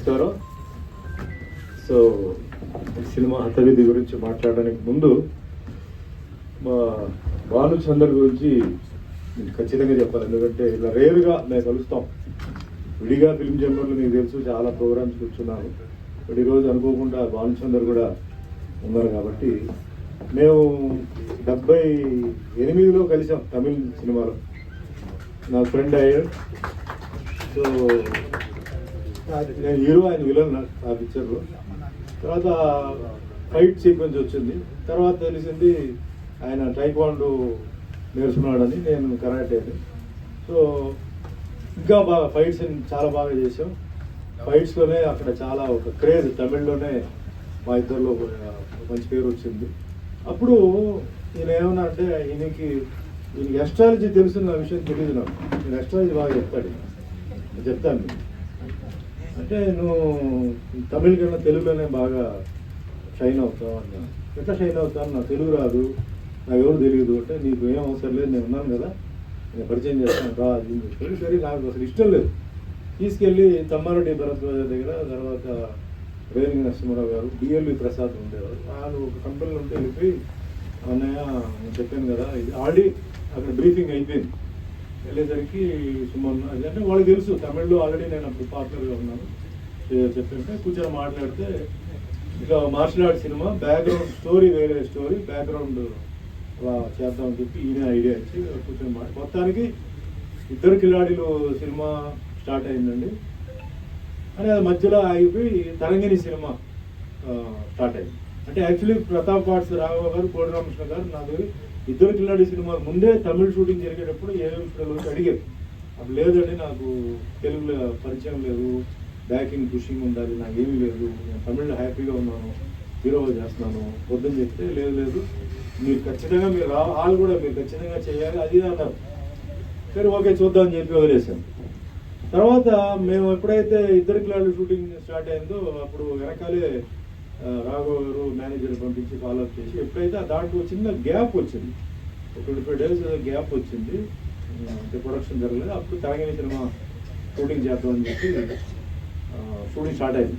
నమస్కారం. So cinema హతవిధి గురించి మాట్లాడడానికి ముందు మా భానుచందర్ గురించి ఖచ్చితంగా చెప్పాలి. ఎందుకంటే ఇలా రేరుగా మేము కలుస్తాం. విడిగా ఫిల్మ్ ఛాంబర్లో మీకు తెలుసు చాలా ప్రోగ్రామ్స్ కూర్చున్నాను. బట్ ఈరోజు అనుకోకుండా భానుచందర్ కూడా ఉన్నారు కాబట్టి మేము 78లో కలిసాం తమిళ్ సినిమాలో. నా ఫ్రెండ్ అయ్యాడు. సో నేను హీరో, ఆయన విలన్ ఆ పిక్చర్లో. తర్వాత ఫైట్ సీక్వెన్స్ వచ్చింది. తర్వాత తెలిసింది ఆయన టైక్వాండో నేర్చుకున్నాడని, నేను కరాటే అని. సో ఇంకా బాగా ఫైట్స్ చాలా బాగా చేసాం. ఫైట్స్లోనే అక్కడ చాలా ఒక క్రేజ్ తమిళ్లోనే మా ఇద్దరిలో మంచి పేరు వచ్చింది. అప్పుడు నేను ఏమన్నా అంటే ఈయనకి ఎస్ట్రాలజీ తెలుసున్న విషయం తెలియదు నాకు. నేను ఎస్ట్రాలజీ బాగా చెప్తాను. అంటే నువ్వు తమిళ కన్నా తెలుగులోనే బాగా షైన్ అవుతావు అన్నా. ఎట్లా షైన్ అవుతాను? నాకు తెలుగు రాదు, నాకు ఎవరు తెలియదు. అంటే నీకు ఏం అవసరం లేదు, నేను ఉన్నాను కదా, నేను పరిచయం చేస్తాను రా అది చెప్పి. సరే, నాకు అసలు ఇష్టం లేదు. తీసుకెళ్ళి తమ్మారెడ్డి భరద్వాజ దగ్గర, తర్వాత రేణి నరసింహారావు గారు, బిఎల్వి ప్రసాద్ ఉండేవారు. వాళ్ళు ఒక కంపెనీలో ఉంటే వెళ్ళిపోయి, అన్నయ్య నేను చెప్పాను కదా, ఇది ఆల్రెడీ అక్కడ బ్రీఫింగ్ అయిపోయింది. వెళ్ళేసరికి సుమన్ అది అంటే వాళ్ళకి తెలుసు తమిళ్లో ఆల్రెడీ నేను అప్పుడు పార్ట్నర్గా ఉన్నాను. చెప్తుంటే కూర్చొని మాట్లాడితే ఇక martial arts cinema background story వేరే స్టోరీ, బ్యాక్గ్రౌండ్ అలా చేద్దామని చెప్పి ఈయన ఐడియా ఇచ్చి కూర్చొని మొత్తానికి ఇద్దరు కిలాడీలు సినిమా స్టార్ట్ అయిందండి. అని అది మధ్యలో ఆగిపోయి తరంగిణి సినిమా స్టార్ట్ అయింది. అంటే యాక్చువల్లీ ప్రతాప్ పాట్స్ రాఘవ గారు, కోడి రామకృష్ణ గారు నా దగ్గర ఇద్దరు కిలాడి సినిమా ముందే తమిళ షూటింగ్ జరిగేటప్పుడు ఏమేమి పిల్లలు అడిగారు. అప్పుడు లేదండి, నాకు తెలుగులో పరిచయం లేదు, బ్యాకింగ్ పుషింగ్ ఉండాలి, నాకేమీ లేదు, నేను తమిళ్లో హ్యాపీగా ఉన్నాను, హీరోగా చేస్తున్నాను వద్దని చెప్తే, లేదు మీరు ఖచ్చితంగా మీరు వాళ్ళు కూడా మీరు ఖచ్చితంగా చేయాలి అది అన్నారు. సరే ఓకే చూద్దామని చెప్పి వదిలేసాను. తర్వాత మేము ఎప్పుడైతే ఇద్దరు కిలాడి షూటింగ్ స్టార్ట్ అయిందో అప్పుడు వెనకాలే రాఘవ గారు మేనేజర్ పంపించి ఫాలోఅప్ చేసి, ఎప్పుడైతే దాంట్లో చిన్న గ్యాప్ వచ్చింది, ఒక 25 days గ్యాప్ వచ్చింది, అంటే ప్రొడక్షన్ జరగలేదు. అప్పుడు తరంగిణి సినిమా షూటింగ్ చేద్దామని చెప్పి షూటింగ్ స్టార్ట్ అయింది.